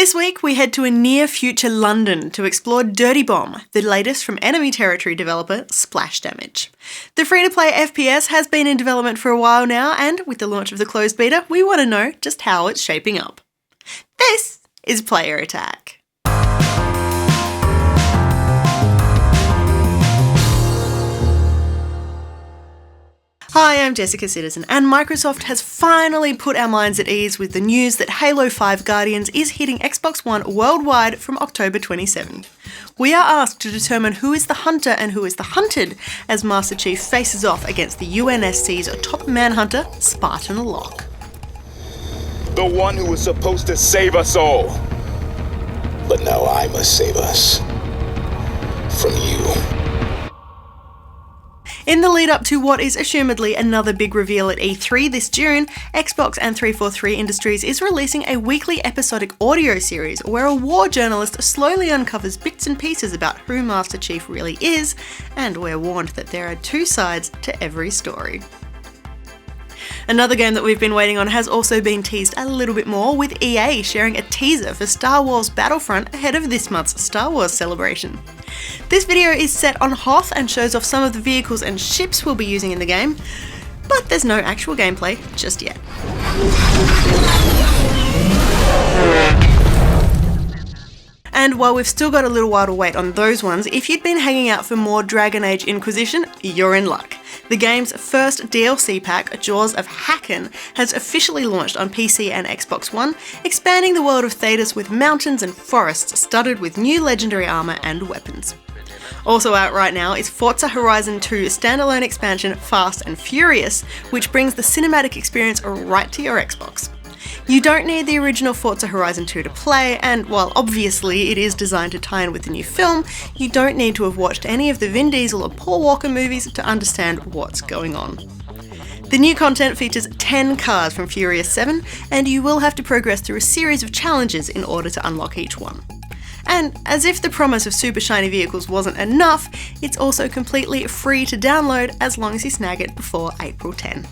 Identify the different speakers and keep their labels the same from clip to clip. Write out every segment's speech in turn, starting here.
Speaker 1: This week we head to a near-future London to explore Dirty Bomb, the latest from enemy territory developer Splash Damage. The free-to-play FPS has been in development for a while now, and with the launch of the closed beta, we want to know just how it's shaping up. This is Player Attack. Hi, I'm Jessica Citizen, and Microsoft has finally put our minds at ease with the news that Halo 5 Guardians is hitting Xbox One worldwide from October 27. We are asked to determine who is the hunter and who is the hunted as Master Chief faces off against the UNSC's top manhunter, Spartan Locke.
Speaker 2: The one who was supposed to save us all. But now I must save us. From you.
Speaker 1: In the lead up to what is assumedly another big reveal at E3 this June, Xbox and 343 Industries is releasing a weekly episodic audio series where a war journalist slowly uncovers bits and pieces about who Master Chief really is, and we're warned that there are two sides to every story. Another game that we've been waiting on has also been teased a little bit more, with EA sharing a teaser for Star Wars Battlefront ahead of this month's Star Wars celebration. This video is set on Hoth and shows off some of the vehicles and ships we'll be using in the game, but there's no actual gameplay just yet. And while we've still got a little while to wait on those ones, if you'd been hanging out for more Dragon Age Inquisition, you're in luck. The game's first DLC pack, Jaws of Hakken, has officially launched on PC and Xbox One, expanding the world of Thedas with mountains and forests studded with new legendary armour and weapons. Also out right now is Forza Horizon 2 standalone expansion Fast and Furious, which brings the cinematic experience right to your Xbox. You don't need the original Forza Horizon 2 to play, and while obviously it is designed to tie in with the new film, you don't need to have watched any of the Vin Diesel or Paul Walker movies to understand what's going on. The new content features 10 cars from Furious 7, and you will have to progress through a series of challenges in order to unlock each one. And as if the promise of super shiny vehicles wasn't enough, it's also completely free to download as long as you snag it before April 10.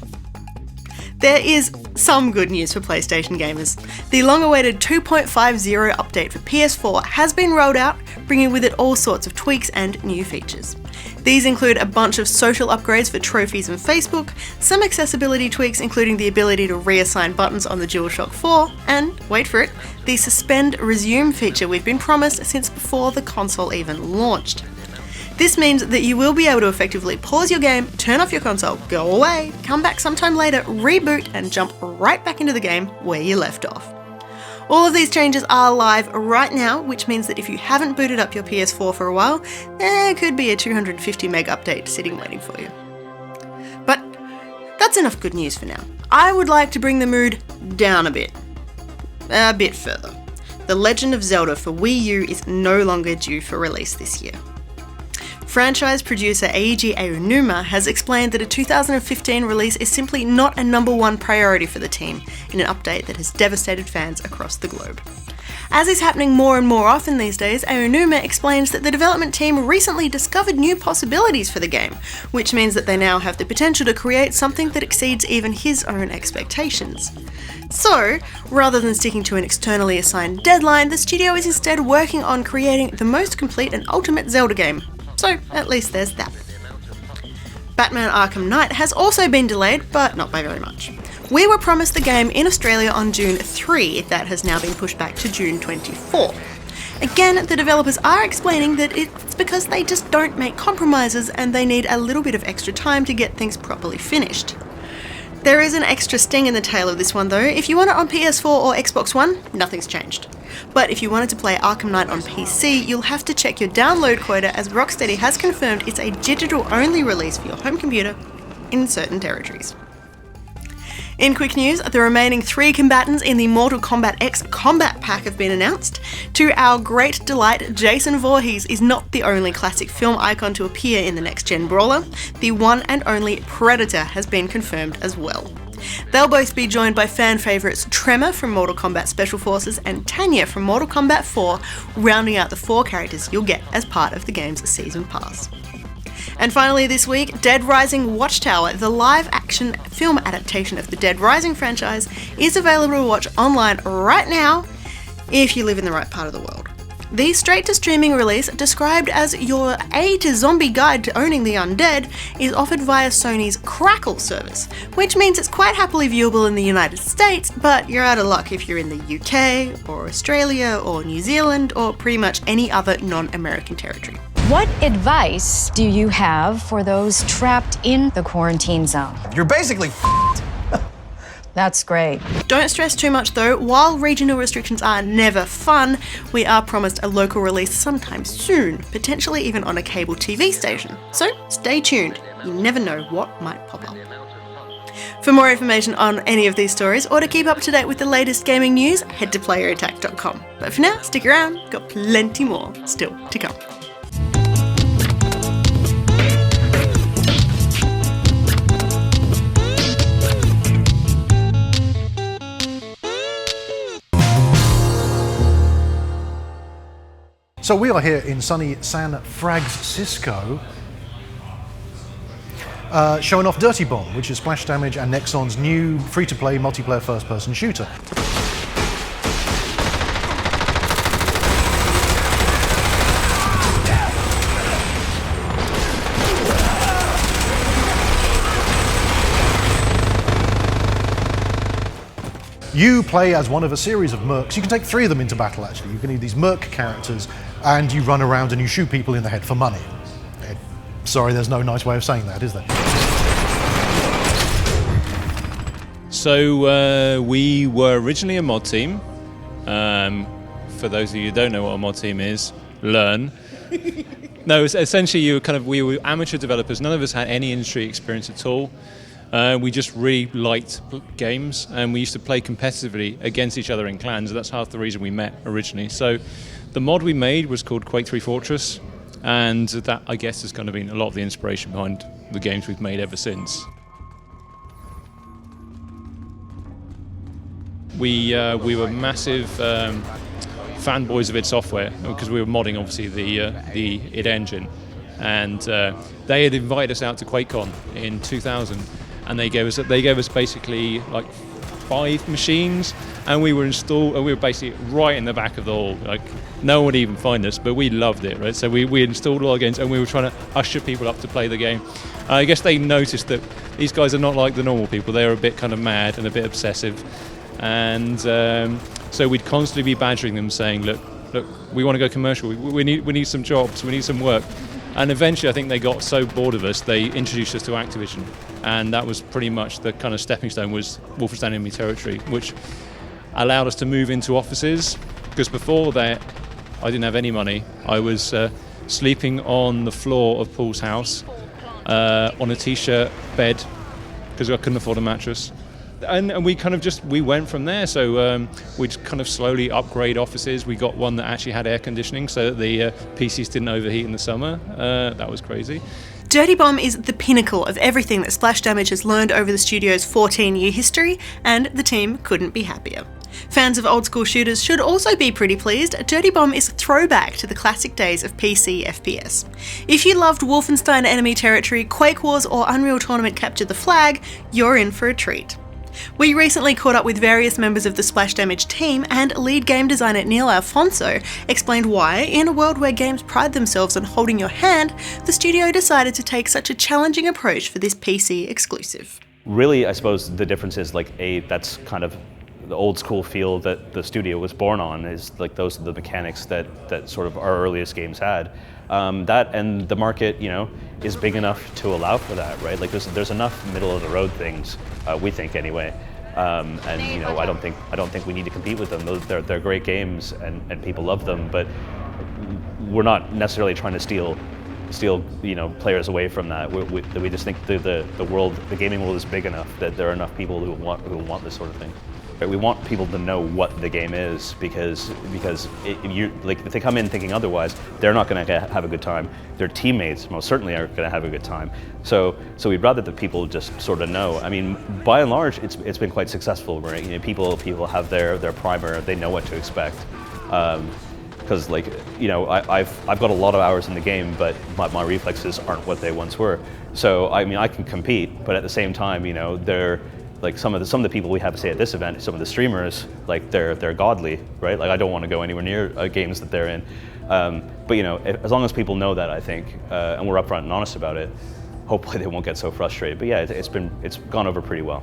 Speaker 1: There is some good news for PlayStation gamers. The long-awaited 2.50 update for PS4 has been rolled out, bringing with it all sorts of tweaks and new features. These include a bunch of social upgrades for trophies and Facebook, some accessibility tweaks including the ability to reassign buttons on the DualShock 4, and, wait for it, the Suspend Resume feature we've been promised since before the console even launched. This means that you will be able to effectively pause your game, turn off your console, go away, come back sometime later, reboot, and jump right back into the game where you left off. All of these changes are live right now, which means that if you haven't booted up your PS4 for a while, there could be a 250 meg update sitting waiting for you. But that's enough good news for now. I would like to bring the mood down a bit further. The Legend of Zelda for Wii U is no longer due for release this year. Franchise producer Eiji Aonuma has explained that a 2015 release is simply not a number one priority for the team in an update that has devastated fans across the globe. As is happening more and more often these days, Aonuma explains that the development team recently discovered new possibilities for the game, which means that they now have the potential to create something that exceeds even his own expectations. So, rather than sticking to an externally assigned deadline, the studio is instead working on creating the most complete and ultimate Zelda game. So, at least there's that. Batman Arkham Knight has also been delayed, but not by very much. We were promised the game in Australia on June 3, that has now been pushed back to June 24. Again, the developers are explaining that it's because they just don't make compromises and they need a little bit of extra time to get things properly finished. There is an extra sting in the tail of this one though. If you want it on PS4 or Xbox One, nothing's changed. But if you wanted to play Arkham Knight on PC, you'll have to check your download quota, as Rocksteady has confirmed it's a digital-only release for your home computer in certain territories. In quick news, the remaining 3 combatants in the Mortal Kombat X Combat Pack have been announced. To our great delight, Jason Voorhees is not the only classic film icon to appear in the next-gen brawler. The one and only Predator has been confirmed as well. They'll both be joined by fan favourites Tremor from Mortal Kombat Special Forces and Tanya from Mortal Kombat 4, rounding out the 4 characters you'll get as part of the game's Season Pass. And finally this week, Dead Rising Watchtower, the live-action film adaptation of the Dead Rising franchise, is available to watch online right now if you live in the right part of the world. The straight-to-streaming release, described as your A to zombie guide to owning the undead, is offered via Sony's Crackle service, which means it's quite happily viewable in the United States, but you're out of luck if you're in the UK, or Australia, or New Zealand, or pretty much any other non-American territory.
Speaker 3: What advice do you have for those trapped in the quarantine zone?
Speaker 4: You're basically f***ed.
Speaker 3: That's great.
Speaker 1: Don't stress too much though. While regional restrictions are never fun, we are promised a local release sometime soon, potentially even on a cable TV station. So stay tuned, you never know what might pop up. For more information on any of these stories, or to keep up to date with the latest gaming news, head to playerattack.com. But for now, stick around, got plenty more still to come.
Speaker 4: So we are here in sunny San Frag-cisco, showing off Dirty Bomb, which is Splash Damage and Nexon's new free-to-play multiplayer first-person shooter. You play as one of a series of mercs. You can take 3 of them into battle, actually. You can need these merc characters, and you run around and you shoot people in the head for money. Sorry, there's no nice way of saying that, is there?
Speaker 5: So we were originally a mod team. For those of you who don't know what a mod team is, learn. No, essentially we were amateur developers. None of us had any industry experience at all. We just really liked games, and we used to play competitively against each other in clans. That's half the reason we met originally. So the mod we made was called Quake 3 Fortress, and that, I guess, has kind of been a lot of the inspiration behind the games we've made ever since. We were massive fanboys of id Software, because we were modding, obviously, the id engine. And they had invited us out to QuakeCon in 2000. And they gave us basically like 5 machines, and we were basically right in the back of the hall. Like no one would even find us, but we loved it, right? So we installed all our games, and we were trying to usher people up to play the game. I guess they noticed that these guys are not like the normal people. They're a bit kind of mad and a bit obsessive, and so we'd constantly be badgering them, saying, look, we want to go commercial. We need some jobs. We need some work. And eventually, I think they got so bored of us, they introduced us to Activision. And that was pretty much the kind of stepping stone, was Wolfenstein Enemy Territory, which allowed us to move into offices. Because before that, I didn't have any money. I was sleeping on the floor of Paul's house, on a t-shirt bed, because I couldn't afford a mattress. And we kind of we went from there. So we'd kind of slowly upgrade offices. We got one that actually had air conditioning, so that the PCs didn't overheat in the summer. That was crazy.
Speaker 1: Dirty Bomb is the pinnacle of everything that Splash Damage has learned over the studio's 14-year history, and the team couldn't be happier. Fans of old-school shooters should also be pretty pleased. Dirty Bomb is a throwback to the classic days of PC FPS. If you loved Wolfenstein Enemy Territory, Quake Wars, or Unreal Tournament Capture the Flag, you're in for a treat. We recently caught up with various members of the Splash Damage team, and lead game designer Neil Alphonso explained why, in a world where games pride themselves on holding your hand, the studio decided to take such a challenging approach for this PC exclusive.
Speaker 6: Really, I suppose the difference is that's kind of the old school feel that the studio was born on, is like those are the mechanics that sort of our earliest games had. That and the market, is big enough to allow for that, right? Like there's enough middle of the road things, we think anyway. And I don't think we need to compete with them. They're great games and people love them, but we're not necessarily trying to steal players away from that. We just think the gaming world is big enough that there are enough people who want this sort of thing. We want people to know what the game is, because if they come in thinking otherwise, they're not going to have a good time. Their teammates most certainly aren't going to have a good time. So we'd rather that people just sort of know. I mean, by and large, it's been quite successful. Right? People have their primer. They know what to expect. Because I've got a lot of hours in the game, but my reflexes aren't what they once were. So I mean, I can compete, but at the same time, like some of the people we have say at this event, some of the streamers, like they're godly, right? Like I don't want to go anywhere near games that they're in. But you know, as long as people know that, I think, and we're upfront and honest about it, hopefully they won't get so frustrated. But yeah, it's gone over pretty well.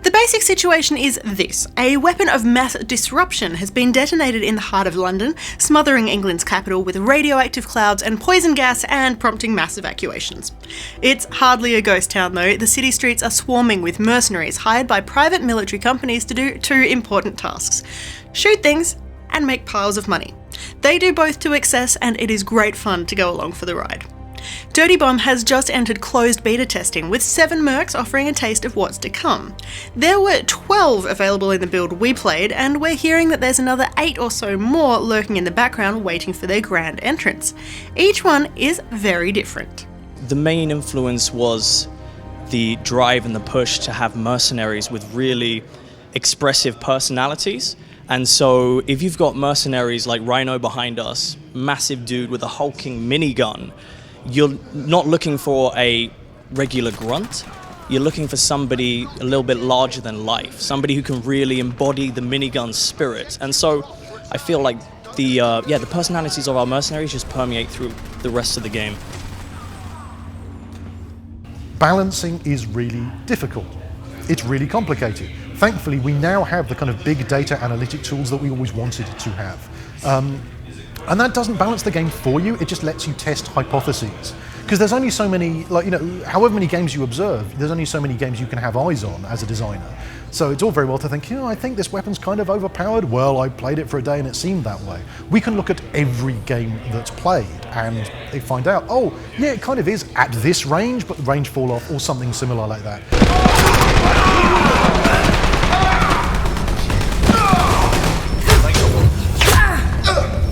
Speaker 1: The basic situation is this. A weapon of mass disruption has been detonated in the heart of London, smothering England's capital with radioactive clouds and poison gas and prompting mass evacuations. It's hardly a ghost town though. The city streets are swarming with mercenaries hired by private military companies to do two important tasks: shoot things and make piles of money. They do both to excess, and it is great fun to go along for the ride. Dirty Bomb has just entered closed beta testing, with 7 mercs offering a taste of what's to come. There were 12 available in the build we played, and we're hearing that there's another 8 or so more lurking in the background waiting for their grand entrance. Each one is very different.
Speaker 7: The main influence was the drive and the push to have mercenaries with really expressive personalities. And so if you've got mercenaries like Rhino behind us, massive dude with a hulking minigun, you're not looking for a regular grunt. You're looking for somebody a little bit larger than life, somebody who can really embody the minigun spirit. And so I feel like the personalities of our mercenaries just permeate through the rest of the game.
Speaker 4: Balancing is really difficult. It's really complicated. Thankfully, we now have the kind of big data analytic tools that we always wanted to have. And that doesn't balance the game for you, it just lets you test hypotheses. Because there's only so many, like, you know, however many games you observe, there's only so many games you can have eyes on as a designer. So it's all very well to think, you know, I think this weapon's kind of overpowered. Well, I played it for a day and it seemed that way. We can look at every game that's played and they find out, oh, yeah, it kind of is at this range, but the range fall off or something similar like that.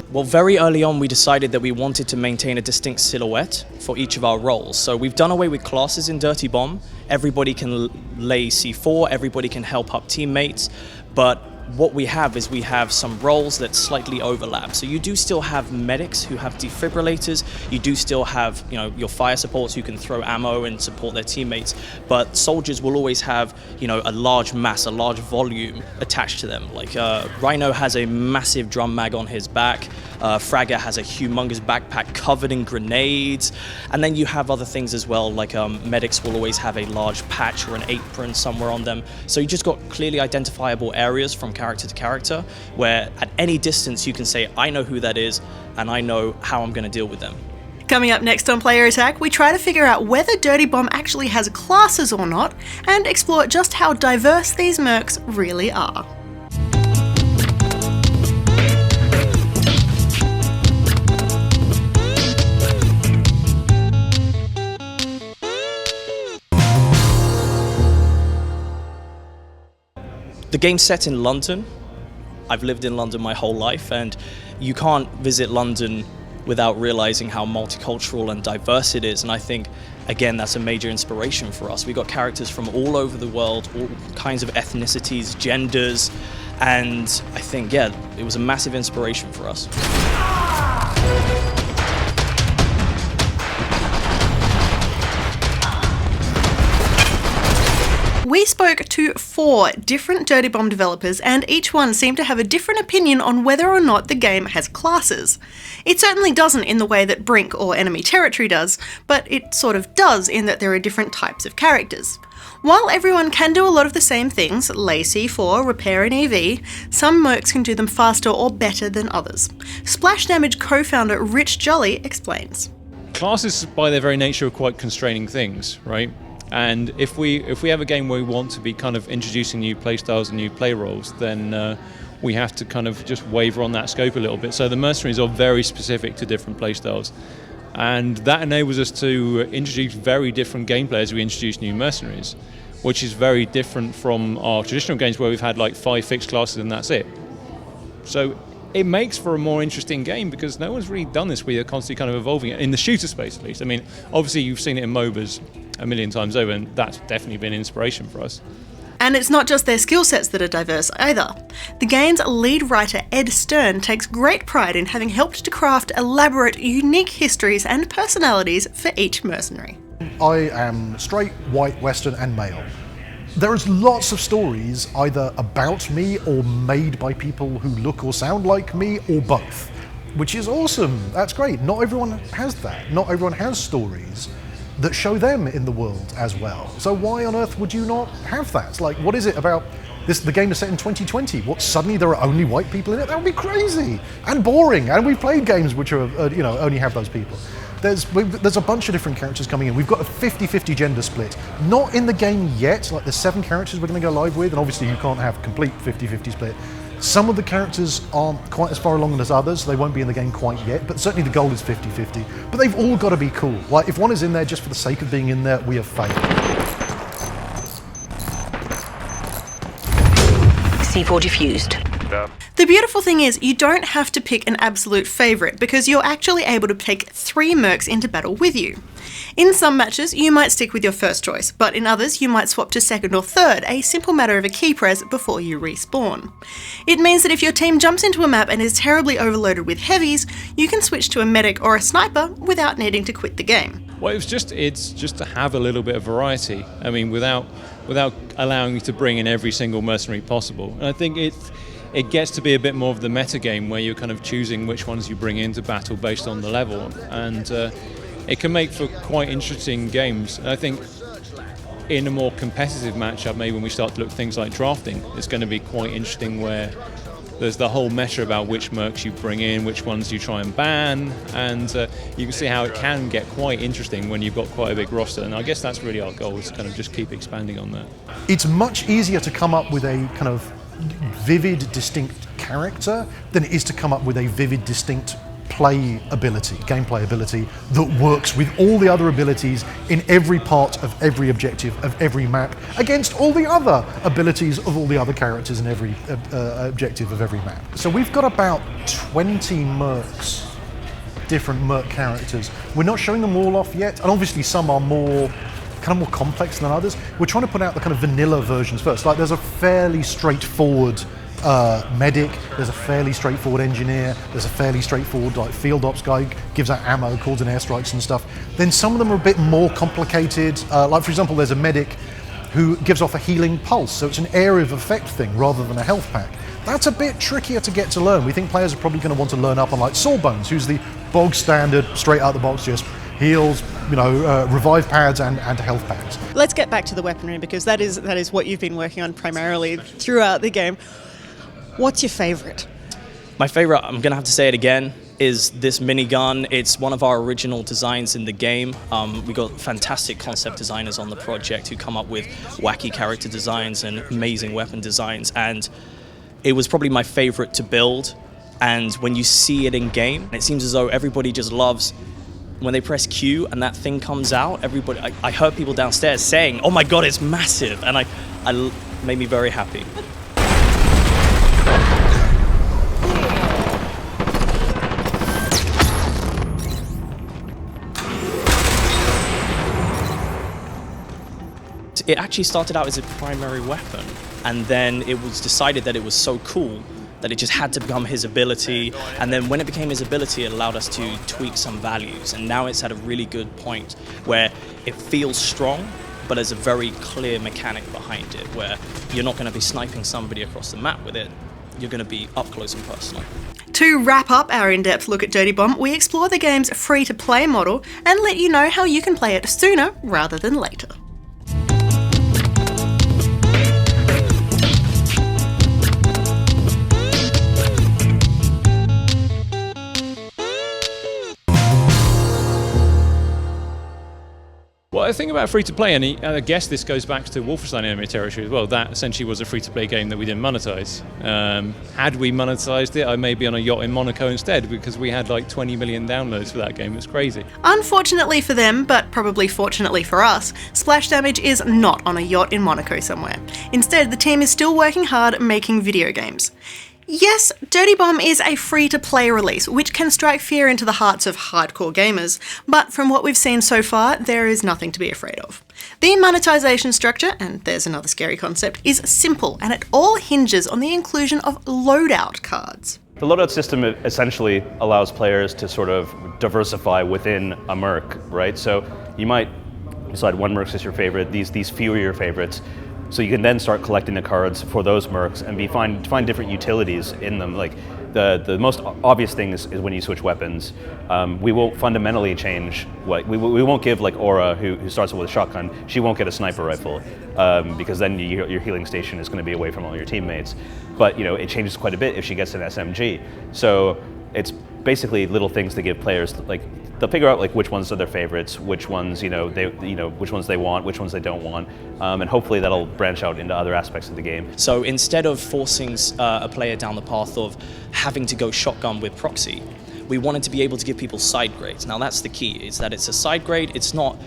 Speaker 7: Well, very early on, we decided that we wanted to maintain a distinct silhouette for each of our roles. So we've done away with classes in Dirty Bomb. Everybody can lay C4, everybody can help up teammates, but what we have is we have some roles that slightly overlap. So you do still have medics who have defibrillators, you do still have, you know, your fire supports who can throw ammo and support their teammates, but soldiers will always have, you know, a large mass, a large volume attached to them. Like Rhino has a massive drum mag on his back, Fragger has a humongous backpack covered in grenades, and then you have other things as well, like medics will always have a large patch or an apron somewhere on them. So you just got clearly identifiable areas from character to character, where at any distance you can say, I know who that is, and I know how I'm going to deal with them.
Speaker 1: Coming up next on Player Attack, we try to figure out whether Dirty Bomb actually has classes or not, and explore just how diverse these mercs really are.
Speaker 7: The game's set in London. I've lived in London my whole life, and you can't visit London without realizing how multicultural and diverse it is. And I think, again, that's a major inspiration for us. We got characters from all over the world, all kinds of ethnicities, genders, and I think, yeah, it was a massive inspiration for us.
Speaker 1: We spoke to 4 different Dirty Bomb developers, and each one seemed to have a different opinion on whether or not the game has classes. It certainly doesn't in the way that Brink or Enemy Territory does, but it sort of does in that there are different types of characters. While everyone can do a lot of the same things, lay C4, repair an EV, some mercs can do them faster or better than others. Splash Damage co-founder Rich Jolly explains.
Speaker 5: Classes, by their very nature, are quite constraining things, right? And if we have a game where we want to be kind of introducing new playstyles and new play roles, then we have to kind of just waver on that scope a little bit. So the mercenaries are very specific to different playstyles, and that enables us to introduce very different gameplay as we introduce new mercenaries, which is very different from our traditional games where we've had like 5 fixed classes and that's it. So it makes for a more interesting game because no one's really done this. We are constantly kind of evolving it, in the shooter space at least. I mean, obviously you've seen it in MOBAs a million times over, and that's definitely been inspiration for us.
Speaker 1: And it's not just their skill sets that are diverse either. The game's lead writer Ed Stern takes great pride in having helped to craft elaborate, unique histories and personalities for each mercenary.
Speaker 4: I am straight, white, Western and male. There's lots of stories either about me or made by people who look or sound like me, or both, which is awesome. That's great. Not everyone has that. Not everyone has stories that show them in the world as well. So why on earth would you not have that? It's like, what is it about this? The game is set in 2020. What, suddenly there are only white people in it? That would be crazy and boring. And we've played games which are, only have those people. There's a bunch of different characters coming in. We've got a 50-50 gender split. Not in the game yet. Like, there's 7 characters we're going to go live with, and obviously you can't have complete 50-50 split. Some of the characters aren't quite as far along as others, so they won't be in the game quite yet, but certainly the goal is 50-50. But they've all got to be cool. Like, if one is in there just for the sake of being in there, we have failed.
Speaker 8: C4 defused.
Speaker 1: The beautiful thing is, you don't have to pick an absolute favourite, because you're actually able to take 3 mercs into battle with you. In some matches, you might stick with your first choice, but in others, you might swap to second or third, a simple matter of a key press before you respawn. It means that if your team jumps into a map and is terribly overloaded with heavies, you can switch to a medic or a sniper without needing to quit the game.
Speaker 5: Well, it's just to have a little bit of variety. I mean, without allowing you to bring in every single mercenary possible. And I think it gets to be a bit more of the meta game, where you're kind of choosing which ones you bring into battle based on the level, and it can make for quite interesting games. And I think in a more competitive matchup, maybe when we start to look at things like drafting, it's going to be quite interesting, where there's the whole meta about which mercs you bring in, which ones you try and ban, and you can see how it can get quite interesting when you've got quite a big roster. And I guess that's really our goal, is to kind of just keep expanding on that.
Speaker 4: It's much easier to come up with a kind of vivid, distinct character than it is to come up with a vivid, distinct gameplay ability that works with all the other abilities in every part of every objective of every map against all the other abilities of all the other characters in every objective of every map. So we've got about 20 mercs, different merc characters. We're not showing them all off yet, and obviously some are more complex than others. We're trying to put out the kind of vanilla versions first. Like, there's a fairly straightforward medic, there's a fairly straightforward engineer, there's a fairly straightforward field ops guy, gives out ammo, calls in airstrikes and stuff. Then some of them are a bit more complicated. Like, for example, there's a medic who gives off a healing pulse, so it's an area of effect thing rather than a health pack. That's a bit trickier to get to learn. We think players are probably going to want to learn up on, like, Sawbones, who's the bog standard, straight out the box, just heals, revive pads and health pads.
Speaker 1: Let's get back to the weaponry, because that is what you've been working on primarily throughout the game. What's your favourite?
Speaker 7: My favourite, I'm going to have to say it again, is this minigun. It's one of our original designs in the game. We got fantastic concept designers on the project who come up with wacky character designs and amazing weapon designs, and it was probably my favourite to build. And when you see it in game, it seems as though everybody just loves when they press Q and that thing comes out. Everybody, I heard people downstairs saying, "Oh my god, it's massive," and I made me very happy. It actually started out as a primary weapon, and then it was decided that it was so cool that it just had to become his ability, and then when it became his ability, it allowed us to tweak some values, and now it's at a really good point where it feels strong, but there's a very clear mechanic behind it, where you're not going to be sniping somebody across the map with it, you're going to be up close and personal.
Speaker 1: To wrap up our in-depth look at Dirty Bomb, we explore the game's free-to-play model and let you know how you can play it sooner rather than later.
Speaker 5: Well, I think about free-to-play, and I guess this goes back to Wolfenstein enemy territory as well. That essentially was a free-to-play game that we didn't monetize. Had we monetized it, I may be on a yacht in Monaco instead, because we had like 20 million downloads for that game. It's crazy.
Speaker 1: Unfortunately for them, but probably fortunately for us, Splash Damage is not on a yacht in Monaco somewhere. Instead, the team is still working hard making video games. Yes, Dirty Bomb is a free-to-play release, which can strike fear into the hearts of hardcore gamers, but from what we've seen so far, there is nothing to be afraid of. The monetization structure, and there's another scary concept, is simple, and it all hinges on the inclusion of loadout cards.
Speaker 6: The loadout system essentially allows players to sort of diversify within a merc, right? So you might decide one merc is your favorite, these few are your favorites, So you can then start collecting the cards for those mercs and find different utilities in them. Like the most obvious thing is when you switch weapons. We won't fundamentally change what we won't give like Aura, who starts with a shotgun. She won't get a sniper rifle because then your healing station is going to be away from all your teammates. But it changes quite a bit if she gets an SMG. So it's basically little things to give players, like they'll figure out like which ones are their favorites, which ones which ones they want, which ones they don't want, and hopefully that'll branch out into other aspects of the game.
Speaker 7: So instead of forcing a player down the path of having to go shotgun with proxy, we wanted to be able to give people side grades. Now that's the key, is that it's a side grade. It's not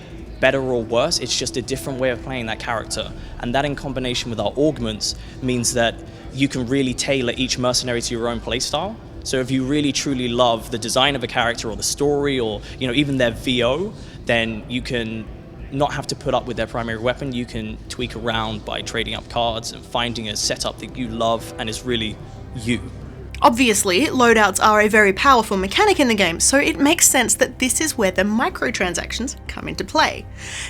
Speaker 7: better or worse, it's just a different way of playing that character. And that in combination with our augments means that you can really tailor each mercenary to your own playstyle. So if you really truly love the design of a character or the story or even their VO, then you can not have to put up with their primary weapon. You can tweak around by trading up cards and finding a setup that you love and is really you.
Speaker 1: Obviously, loadouts are a very powerful mechanic in the game, so it makes sense that this is where the microtransactions come into play.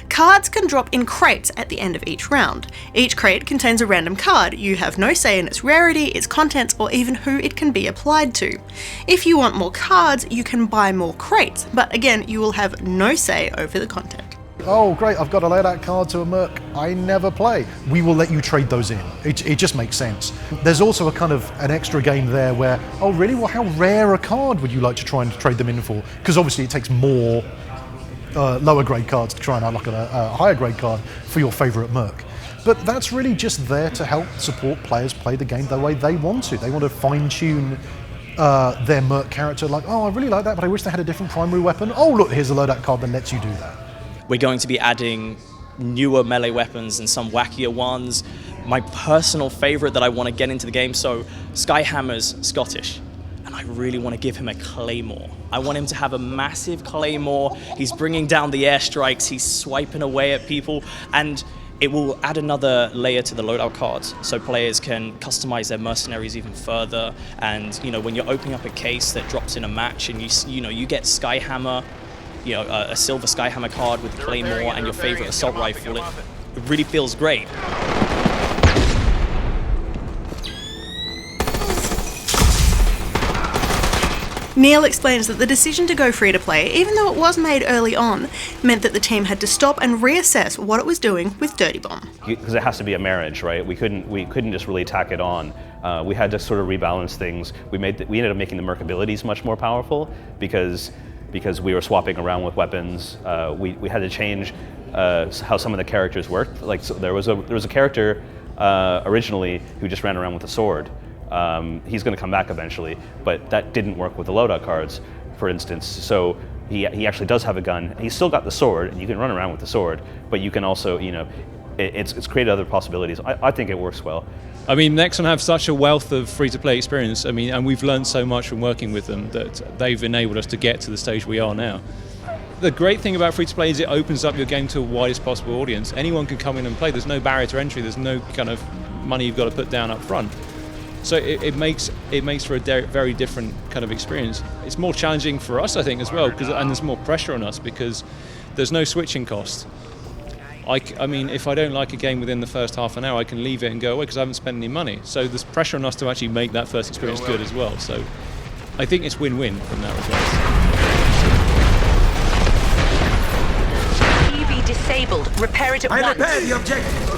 Speaker 1: Cards can drop in crates at the end of each round. Each crate contains a random card. You have no say in its rarity, its contents, or even who it can be applied to. If you want more cards, you can buy more crates, but again, you will have no say over the content.
Speaker 4: Oh great, I've got a loadout card to a merc I never play. We will let you trade those in. It just makes sense. There's also a kind of an extra game there where, oh really, well how rare a card would you like to try and trade them in for? Because obviously it takes more lower grade cards to try and unlock a higher grade card for your favourite merc. But that's really just there to help support players play the game the way they want to. They want to fine tune their merc character, like, oh I really like that but I wish they had a different primary weapon. Oh look, here's a loadout card that lets you do that.
Speaker 7: We're going to be adding newer melee weapons and some wackier ones. My personal favorite that I want to get into the game, so Skyhammer's Scottish, and I really want to give him a claymore. I want him to have a massive claymore. He's bringing down the airstrikes, he's swiping away at people, and it will add another layer to the loadout cards, so players can customize their mercenaries even further. And when you're opening up a case that drops in a match, and you get Skyhammer, a silver Skyhammer card with Claymore and your favorite assault rifle, it really feels great.
Speaker 1: Neil explains that the decision to go free-to-play, even though it was made early on, meant that the team had to stop and reassess what it was doing with Dirty Bomb.
Speaker 6: Because it has to be a marriage, right? We couldn't just really tack it on. We had to sort of rebalance things. We ended up making the merc abilities much more powerful because we were swapping around with weapons. We had to change how some of the characters worked. Like so there was a character originally who just ran around with a sword. He's going to come back eventually, but that didn't work with the loadout cards, for instance. So he actually does have a gun. He's still got the sword, and you can run around with the sword, but you can also, it's created other possibilities. I think it works well.
Speaker 5: I mean, Nexon have such a wealth of free-to-play experience. I mean, and we've learned so much from working with them that they've enabled us to get to the stage we are now. The great thing about free-to-play is it opens up your game to the widest possible audience. Anyone can come in and play. There's no barrier to entry. There's no kind of money you've got to put down up front. So it makes for a very different kind of experience. It's more challenging for us, I think, as well, and there's more pressure on us because there's no switching cost. I mean, if I don't like a game within the first half an hour, I can leave it and go away because I haven't spent any money. So there's pressure on us to actually make that first experience good as well. So I think it's win-win from that regard.
Speaker 8: EV disabled. Repair it at once.
Speaker 9: I repair the objective.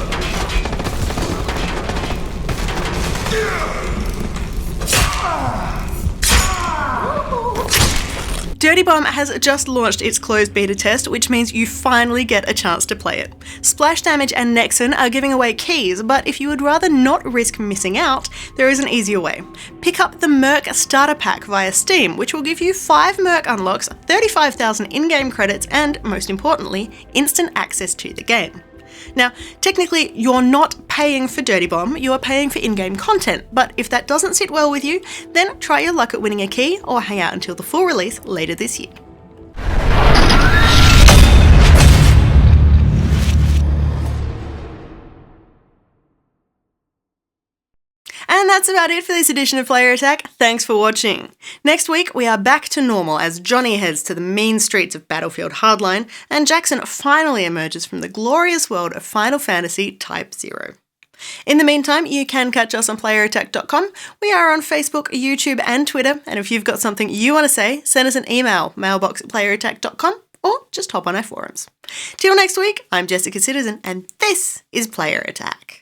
Speaker 1: Dirty Bomb has just launched its closed beta test, which means you finally get a chance to play it. Splash Damage and Nexon are giving away keys, but if you would rather not risk missing out, there is an easier way. Pick up the Merc Starter Pack via Steam, which will give you 5 Merc unlocks, 35,000 in-game credits, and, most importantly, instant access to the game. Now, technically, you're not paying for Dirty Bomb, you are paying for in-game content, but if that doesn't sit well with you, then try your luck at winning a key or hang out until the full release later this year. And that's about it for this edition of Player Attack. Thanks for watching. Next week, we are back to normal as Johnny heads to the mean streets of Battlefield Hardline, and Jackson finally emerges from the glorious world of Final Fantasy Type 0. In the meantime, you can catch us on playerattack.com. We are on Facebook, YouTube, and Twitter. And if you've got something you want to say, send us an email, mailbox@playerattack.com, or just hop on our forums. Till next week, I'm Jessica Citizen, and this is Player Attack.